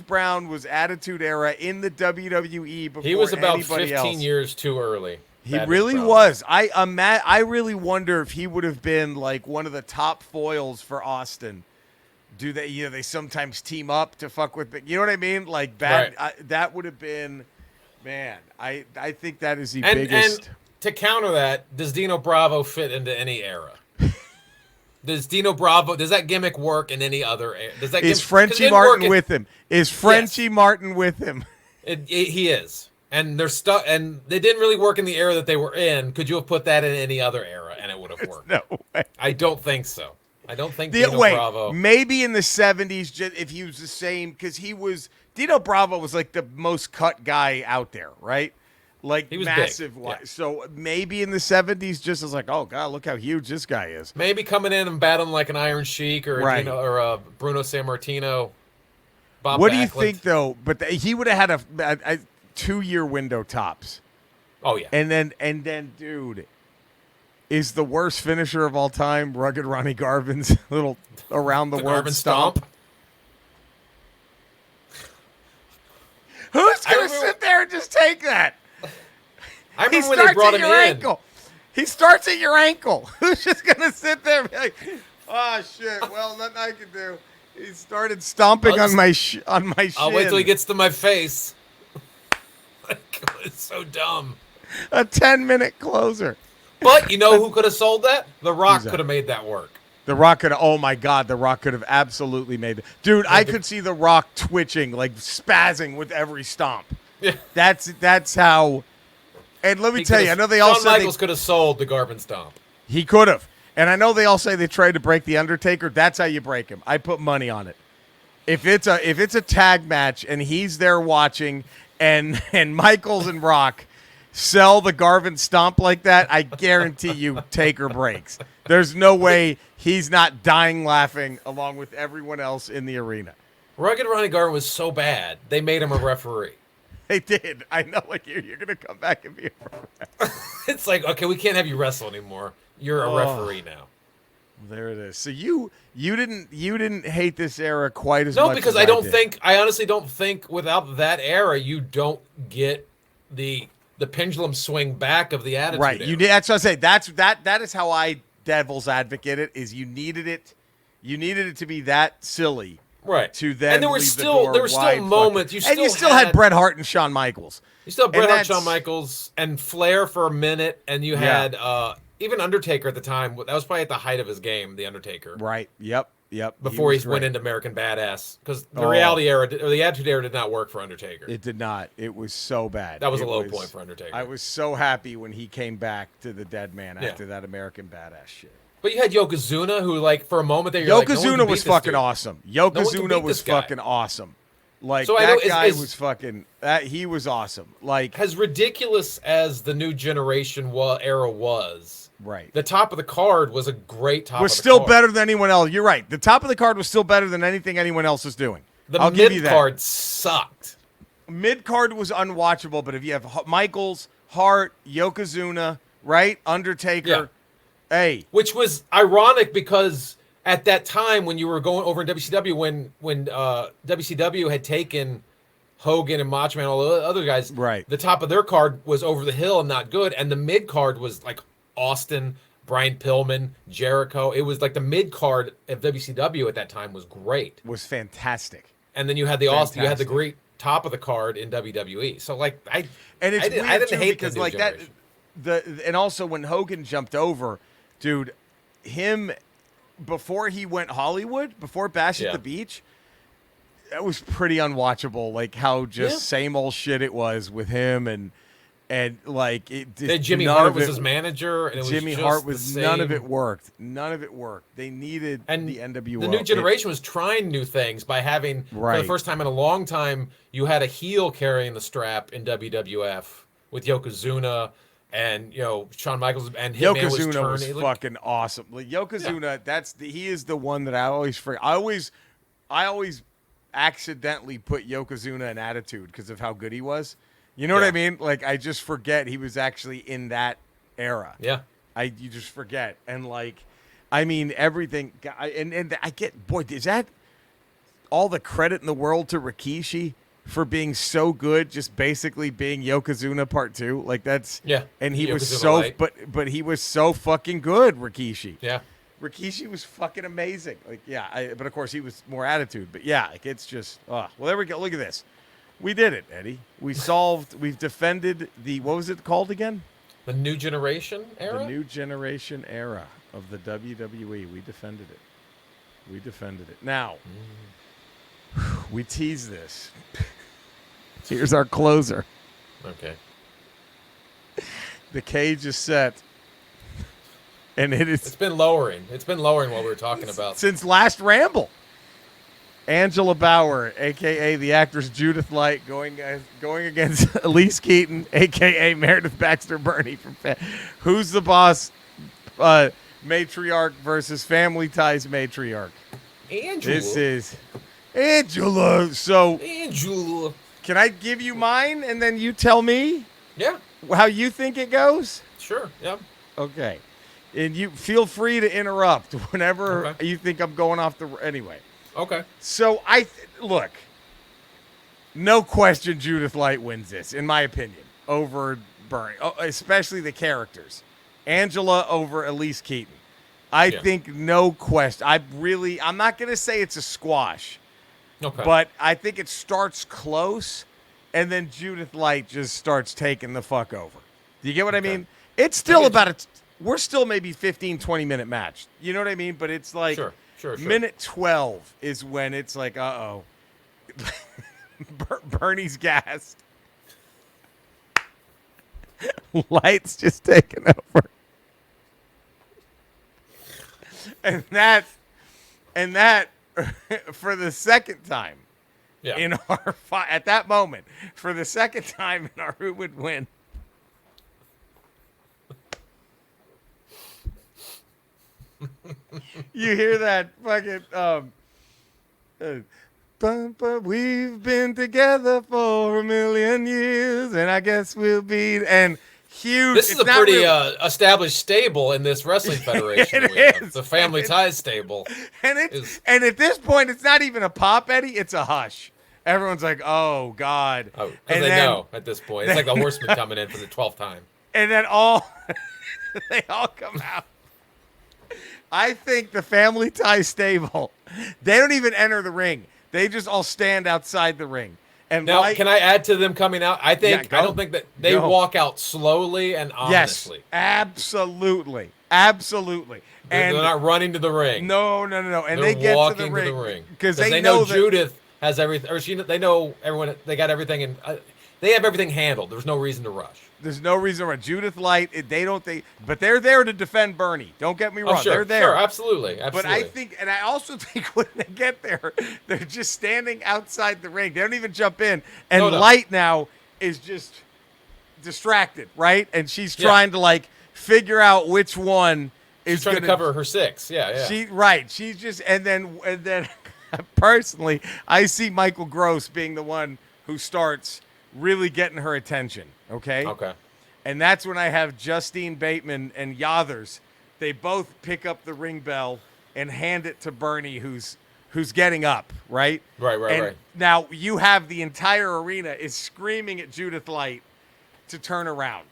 Brown was Attitude Era in the WWE before He was about anybody 15 else. years too early. He Bad News really Brown. was. I really wonder if he would have been like one of the top foils for Austin. Do they? You know, they sometimes team up to fuck with. You know what I mean? Like bad. Right. That would have been. Man, I think that is the And biggest. to counter that, does Dino Bravo fit into any era? Does that gimmick work in any other era? Is 'cause it Frenchie didn't work Martin in- with him? Is Frenchie Martin with him? He is. And they're stuck, and they didn't really work in the era that they were in. Could you have put that in any other era and it would have worked? No way. I don't think so. I don't think Dino Wait, Bravo. maybe in the 70s, if he was the same, because Dino Bravo was like the most cut guy out there, right? Like He was big, massive. yeah. So maybe in the 70s, just as like, oh God, look how huge this guy is. Maybe coming in and battling like an Iron Sheik or Right. Bruno Sammartino. Bob What do you Backlund. think though? But he would have had a 2-year window tops, Oh yeah. and then, dude, is the worst finisher of all time Rugged Ronnie Garvin's little around the world Garvin stomp? Who's I gonna remember- sit there and just take that? I He remember when they starts brought at him your in. ankle. He starts at your ankle. Who's just gonna sit there and be like, "Oh shit! Well, nothing I can do." He started stomping I'll on my shin. I'll wait till he gets to my face. It's so dumb. A 10-minute closer. But you know who could have sold that? The Rock Who's that? could have made that work. The Rock could. Oh my God, The Rock could have absolutely made it. Dude, I could see The Rock twitching, like spazzing with every stomp. Yeah. That's how. And let me He tell you, I could've- know they all Shawn said Michaels could have sold the Garvin Stomp. he could have. And I know they all say they tried to break The Undertaker. That's how you break him. I put money on it. if it's a tag match and he's there watching, and Michaels and Rock sell the Garvin stomp like that, I guarantee you Taker breaks. There's no way he's not dying laughing along with everyone else in the arena. Rugged Ronnie Garvin was so bad, they made him a referee. They did. I know. Like you're gonna come back and be a referee. It's like, okay, we can't have you wrestle anymore. You're a referee now. There it is. So you didn't hate this era quite as much. No, because as I honestly don't think without that era you don't get the pendulum swing back of the attitude. Right. Era. You that's what I say. That is how I devil's advocate it. Is you needed it to be that silly. Right. To then and there were leave still the door wide moments. fucking, you still had Bret Hart and Shawn Michaels. You still had Bret And Hart, Shawn Michaels, and Flair for a minute, and you had even Undertaker at the time. That was probably at the height of his game, the Undertaker. Right. Yep. Before he went into American Badass, because the reality era or the Attitude Era did not work for Undertaker. It did not. It was so bad. That was a low point for Undertaker. I was so happy when he came back to the Dead Man after that American Badass shit. But you had Yokozuna, who, like, for a moment there, you're Yokozuna like, no was fucking awesome. Yokozuna was guy. fucking awesome. Like, so that guy was fucking... he was awesome. Like, as ridiculous as the New Generation era was, right. The top of the card was a great top was of the still card. better than anyone else. You're right. The top of the card was still better than anything anyone else was doing. The mid-card sucked. Mid-card was unwatchable, but if you have Michaels, Hart, Yokozuna, right? Undertaker... Yeah. Hey, which was ironic because at that time when you were going over in WCW, when WCW had taken Hogan and Macho Man, all the other guys, right? The top of their card was over the hill and not good, and the mid card was like Austin, Brian Pillman, Jericho. It was like the mid card of WCW at that time was great, was fantastic. And then you had you had the great top of the card in WWE. So like I didn't hate because like generation. And also when Hogan jumped over. Dude, him, before he went Hollywood, before Bash at the Beach, that was pretty unwatchable. Like, how just same old shit it was with him. And like, it did. Jimmy Hart was his manager. And Jimmy Hart was, none of it worked. None of it worked. They needed the NWO. The New Generation was trying new things by having, for the first time in a long time, you had a heel carrying the strap in WWF with Yokozuna. And Shawn Michaels and Hitman Yokozuna was fucking awesome. Like Yokozuna, he is the one that I always forget. I always accidentally put Yokozuna in Attitude because of how good he was. You know what I mean? Like I just forget he was actually in that era. Yeah, you just forget. And like, I mean everything. And I get is that all the credit in the world to Rikishi? For being so good, just basically being Yokozuna Part 2, like that's and he was so light. but he was so fucking good, Rikishi. Yeah, Rikishi was fucking amazing. Like but of course he was more Attitude. But like it's just well there we go. Look at this, we did it, Eddie. We've defended what was it called again? The New Generation era. The New Generation era of the WWE. We defended it. Now. We tease this. Here's our closer. Okay. The cage is set. And it's been lowering. It's been lowering while we were talking about. Since last Ramble. Angela Bauer, a.k.a. the actress Judith Light, going against Elise Keaton, a.k.a. Meredith Baxter Burney. Who's the boss? Matriarch versus Family Ties matriarch. Angela. This is... Angela. So, Angela. Can I give you mine and then you tell me? Yeah. How you think it goes? Sure. Yeah. Okay. And you feel free to interrupt whenever you think I'm going off the. Anyway. Okay. So look. No question, Judith Light wins this, in my opinion, over Bernie, especially the characters. Angela over Elise Keaton. I think no question. I'm not going to say it's a squash. Okay. But I think it starts close, and then Judith Light just starts taking the fuck over. Do you get what I mean? It's still we're still maybe 15, 20-minute match. You know what I mean? But it's like sure. minute 12 is when it's like, uh-oh. Bernie's gassed. Light's just taking over. And that for the second time Yeah. in our at that moment, for the second time in our who would win. You hear that fucking we've been together for a million years, and I guess we'll be and huge. This is a pretty established stable in this wrestling federation. It is. The Family Ties stable. And and at this point, it's not even a pop, Eddie. It's a hush. Everyone's like, "Oh God!" Oh, because they know at this point. It's like the Horsemen coming in for the 12th time. And then they all come out. I think the Family Ties stable, they don't even enter the ring. They just all stand outside the ring. And now, can I add to them coming out? I don't think that they walk out slowly and ominously. Yes, absolutely. Absolutely. They're not running to the ring. No. And they're they get walking to the ring because they know Judith has everything, or they know everyone. They got everything, and they have everything handled. There's no reason to rush. There's no reason to rush. Judith Light, but they're there to defend Bernie. Don't get me wrong. Oh, sure, they're there. Sure, absolutely. But I also think when they get there, they're just standing outside the ring. They don't even jump in. And Light now is just distracted, right? And she's trying to figure out which one is trying to cover her 6. Yeah. She's just and then personally, I see Michael Gross being the one who starts really getting her attention. Okay. And that's when I have Justine Bateman and Yothers. They both pick up the ring bell and hand it to Bernie, who's getting up, right? Right. Now you have the entire arena is screaming at Judith Light to turn around.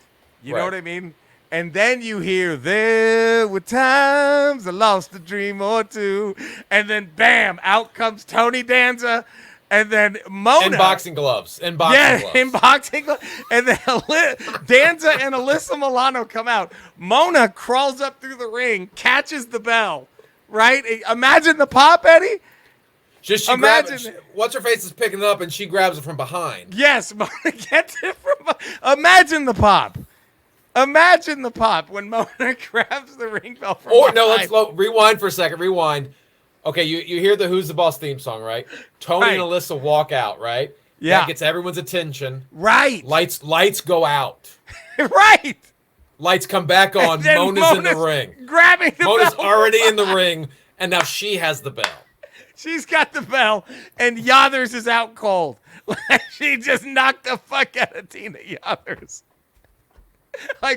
You know what I mean? And then you hear, there were times I lost a dream or two. And then, bam, out comes Tony Danza. And then Mona. In boxing gloves. In boxing gloves. And then Danza and Alyssa Milano come out. Mona crawls up through the ring, catches the bell, right? Imagine the pop, Eddie. What's her face is picking it up, and she grabs it from behind. Yes, Mona gets it from behind. Imagine the pop. Imagine the pop when Mona grabs the ring bell from behind. No, let's rewind for a second. Rewind. Okay, you hear the Who's the Boss theme song, right? Tony and Alyssa walk out, right? Yeah. That gets everyone's attention. Right. Lights go out. Right. Lights come back on. Mona's in the ring. Grabbing the Mona's bell. already in the ring, and now she has the bell. She's got the bell, and Yothers is out cold. She just knocked the fuck out of Tina Yothers.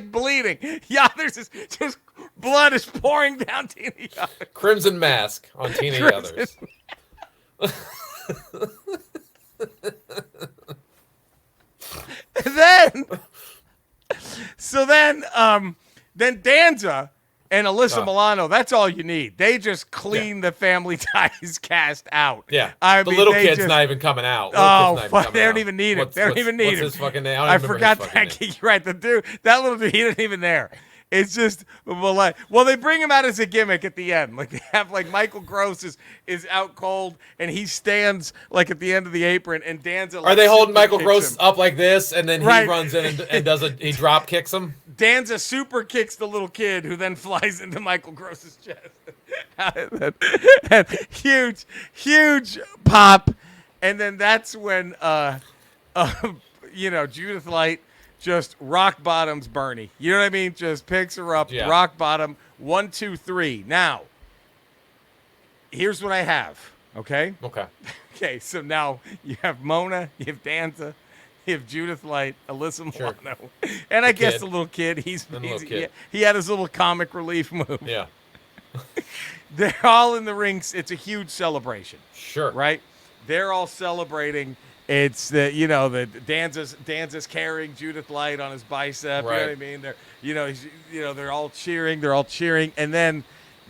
Bleeding. Yothers is just blood is pouring down Tina Yothers. Crimson mask on Tina Yothers. Then Danza and Alyssa Milano, that's all you need. They just clean the Family Ties cast out. Yeah. The little kid's not even coming out. They don't even need it. They don't even need it. What's his fucking name? I forgot that. You're right. The dude, that little dude, he isn't even there. It's just, they bring him out as a gimmick at the end. They have Michael Gross is out cold, and he stands at the end of the apron, and Danza. Are they holding Michael Gross up like this, and then he runs in and he drop kicks him? Danza super kicks the little kid, who then flies into Michael Gross's chest. huge pop, and then that's when Judith Light just rock bottoms Bernie. You know what I mean? Just picks her up, rock bottom, 1, 2, 3. Now, here's what I have. Okay. Okay. So now you have Mona, you have Danza, you have Judith Light, Alyssa Milano, and I guess the little kid. He had his little comic relief move. Yeah. They're all in the rings. It's a huge celebration. Sure. Right? They're all celebrating. It's the Danza's carrying Judith Light on his bicep. Right. You know what I mean? They're all cheering. And then,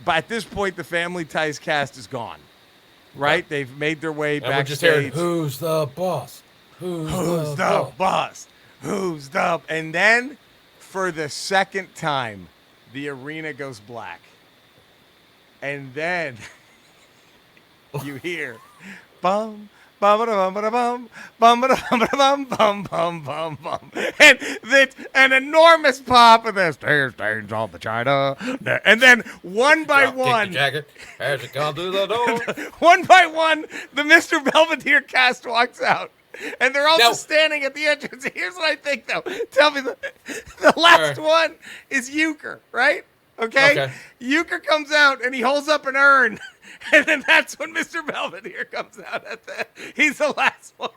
at this point, the Family Ties cast is gone. Right? Yeah. They've made their way backstage. We're just hearing, who's the boss? Who's the boss? Who's the? And then, for the second time, the arena goes black. And then you hear, bum, bum, bum, bum, bum, bum, bum, bum. And that's an enormous pop of this. There's stains on the china. And then one by Drop kick one, the jacket as it comes through the door. one by one, the Mr. Belvedere cast walks out. And they're all Now- just standing at the entrance. Here's what I think, though. Tell me, the last one is Euchre, right? Okay? Euchre comes out, and he holds up an urn. And then that's when Mr. Belvedere comes out. He's the last one.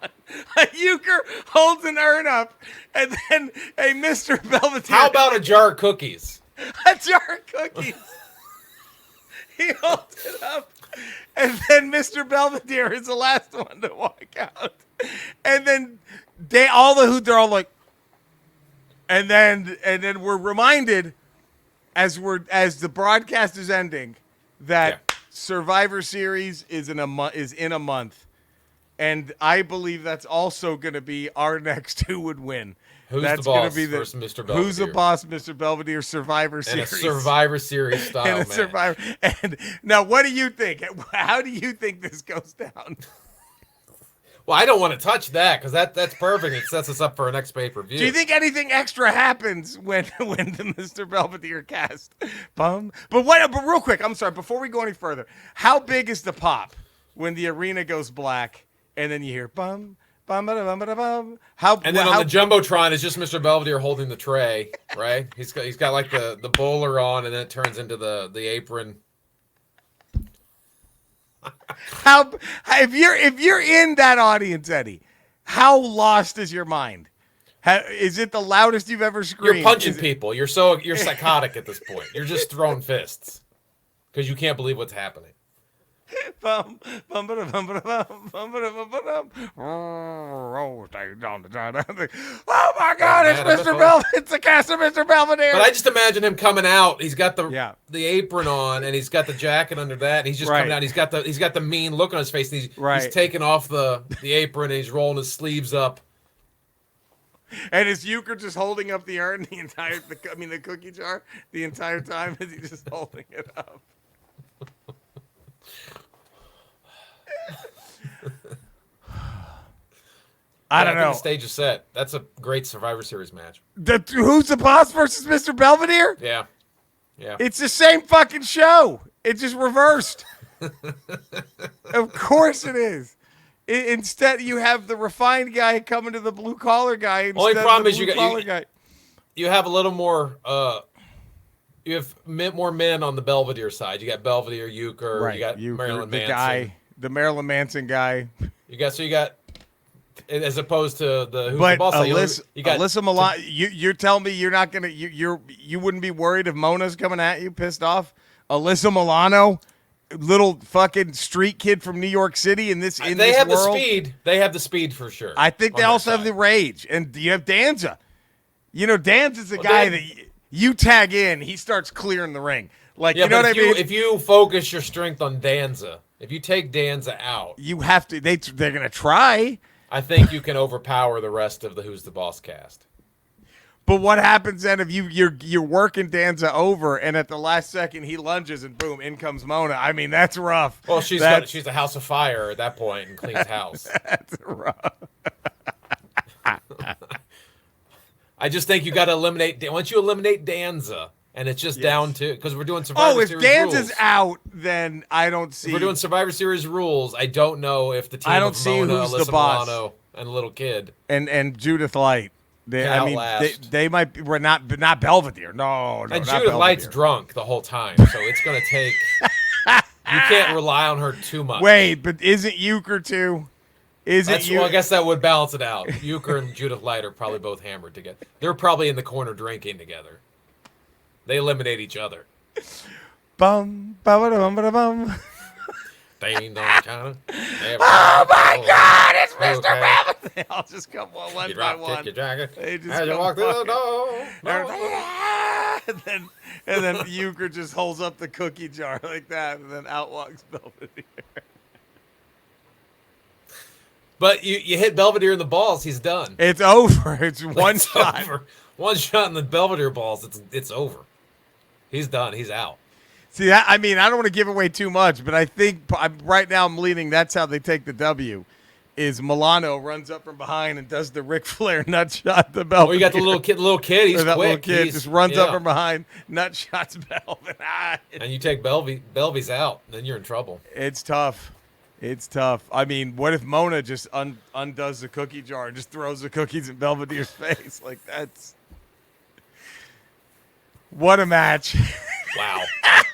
Euchre holds an urn up, and then a Mr. Belvedere. How about a jar of cookies? A jar of cookies. He holds it up. And then Mr. Belvedere is the last one to walk out. And then they're all like, and then we're reminded as the broadcast is ending that Survivor Series is in a month. And I believe that's also going to be our next Who Would Win. That's the boss versus Mr. Belvedere. Who's the boss, Mr. Belvedere Survivor Series. And a Survivor Series style match. And now, what do you think? How do you think this goes down? Well, I don't want to touch that because that's perfect. It sets us up for our next pay-per-view. Do you think anything extra happens when the Mr. Belvedere cast? But real quick, I'm sorry, before we go any further, how big is the pop when the arena goes black and then you hear bum, bum, bum, bum, bum, bum? And then on the Jumbotron, it's just Mr. Belvedere holding the tray, right? He's got like the bowler on, and then it turns into the apron. If you're in that audience, Eddie, how lost is your mind? Is it the loudest you've ever screamed? You're punching people. You're psychotic at this point. You're just throwing fists because you can't believe what's happening. Oh my God! It's Mr. Belvedere. It's the cast of Mr. Belvedere. But I just imagine him coming out. He's got the apron on, and he's got the jacket under that. And he's just coming out. He's got the mean look on his face. And he's taking off the apron, and he's rolling his sleeves up. And is Euchre just holding up the urn the cookie jar the entire time? Is he just holding it up? I don't know. The stage is set. That's a great Survivor Series match. Who's the boss versus Mr. Belvedere? Yeah. It's the same fucking show. It's just reversed. Of course it is. Instead, you have the refined guy coming to the blue collar guy. Only problem is you have a little more. You have more men on the Belvedere side. You got Belvedere, Euchre. Right. You got Marilyn Manson. The Marilyn Manson guy. You got as opposed to the boss. Alyssa Milano. You're telling me you're not gonna you wouldn't be worried if Mona's coming at you pissed off? Alyssa Milano, little fucking street kid from New York City in this world. The speed. They have the speed for sure. I think they also have the rage, and you have Danza. You know, Danza's the guy that you tag in, he starts clearing the ring. Like, you know what I mean? If you focus your strength on Danza, if you take Danza out, you have to. They're gonna try. I think you can overpower the rest of the Who's the Boss cast. But what happens then if you're working Danza over and at the last second he lunges and boom, in comes Mona? I mean, that's rough. Well, she's a house of fire at that point and cleans house. That's rough. I just think you got to eliminate. Once you eliminate Danza, and it's just down to because we're doing Survivor Series rules. If Danza's out, then I don't see. If we're doing Survivor Series rules. I don't know if the team I don't of see Mona, who's Alyssa the boss. Milano, and little kid and Judith Light. They might be. We're not Belvedere. No. And Judith Light's drunk the whole time, so it's going to take. You can't rely on her too much. Wait, but isn't Euchre too? Well, I guess that would balance it out. Euchre and Judith Light are probably both hammered together. They're probably in the corner drinking together. They eliminate each other. Bum, bum, bum, bum, bum. Ding dong, China. Oh my God! It's Mr. Belvedere. They all just come one by one. Your jacket. They just as you walk through the door. And then Euchre just holds up the cookie jar like that, and then out walks Belvedere. But you hit Belvedere in the balls, he's done. It's over. It's one shot. Over. One shot in the Belvedere balls, it's over. He's done. He's out. See, I mean, I don't want to give away too much, but I think right now I'm leaning that's how they take the W. is Milano runs up from behind and does the Ric Flair nut shot the Belvedere. Oh, you got the little kid. He's that quick. Little kid just runs up from behind, nut shots Belvin. And you take Belvy's out, then you're in trouble. It's tough. It's tough. I mean, what if Mona just undoes the cookie jar and just throws the cookies in Belvedere's face? Like, that's... What a match. Wow.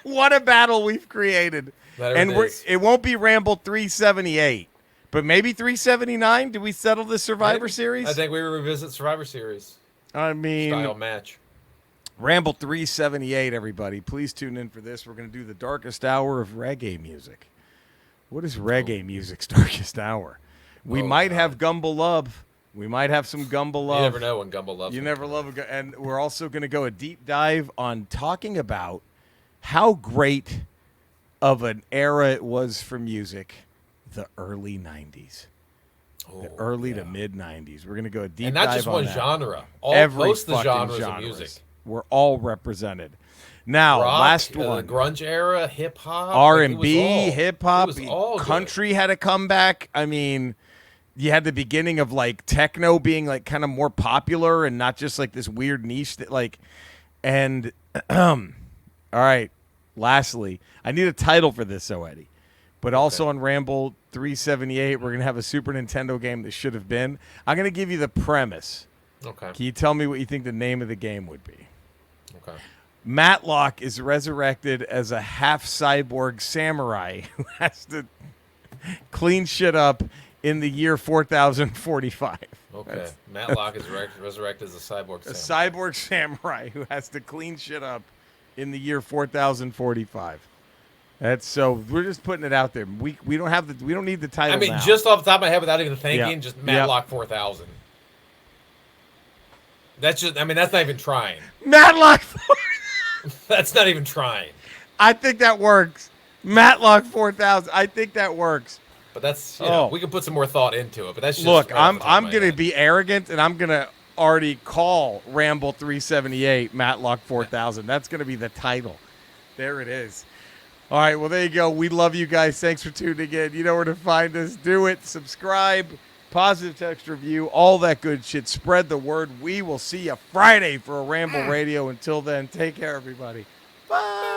What a battle we've created. It won't be Ramble 378, but maybe 379. Did we settle the Survivor Series? I think we revisit Survivor Series. I mean, style match. Ramble 378, everybody. Please tune in for this. We're going to do the darkest hour of reggae music. What is reggae music's darkest hour? We might have Gumble Love. We might have some Gumble Love. You never know when Gumble Love. You never love a and we're also going to go a deep dive on talking about how great of an era it was for music, the early 90s. The early to mid 90s. We're going to go a deep dive and not on just one that. genre. Most of the genres of music. We're all represented. Now, rock, last one. Grunge era, hip hop, R&B, hip hop, country good. Had a comeback. I mean, you had the beginning of like techno being like kind of more popular and not just like this weird niche that like. And all right, lastly, I need a title for this, Eddie. But also on Ramble 378, we're gonna have a Super Nintendo game that should have been. I'm gonna give you the premise. Okay. Can you tell me what you think the name of the game would be? Okay. Matlock is resurrected as a half-cyborg samurai who has to clean shit up in the year 4045. Okay. Matlock is resurrected as a cyborg samurai. A cyborg samurai who has to clean shit up in the year 4045. That's so we're just putting it out there. We don't need the title. I mean, now. just off the top of my head without even thinking, just Matlock 4000. That's just that's not even trying. Matlock 4000. That's not even trying. I think that works. Matlock 4000. I think that works. But that's we can put some more thought into it. But that's just look. I'm gonna be arrogant and I'm gonna already call Ramble 378 Matlock 4000. That's gonna be the title. There it is. All right. Well, there you go. We love you guys. Thanks for tuning in. You know where to find us. Do it. Subscribe. Positive text review. All that good shit. Spread the word. We will see you Friday for a Ramble Radio. Until then, take care, everybody. Bye.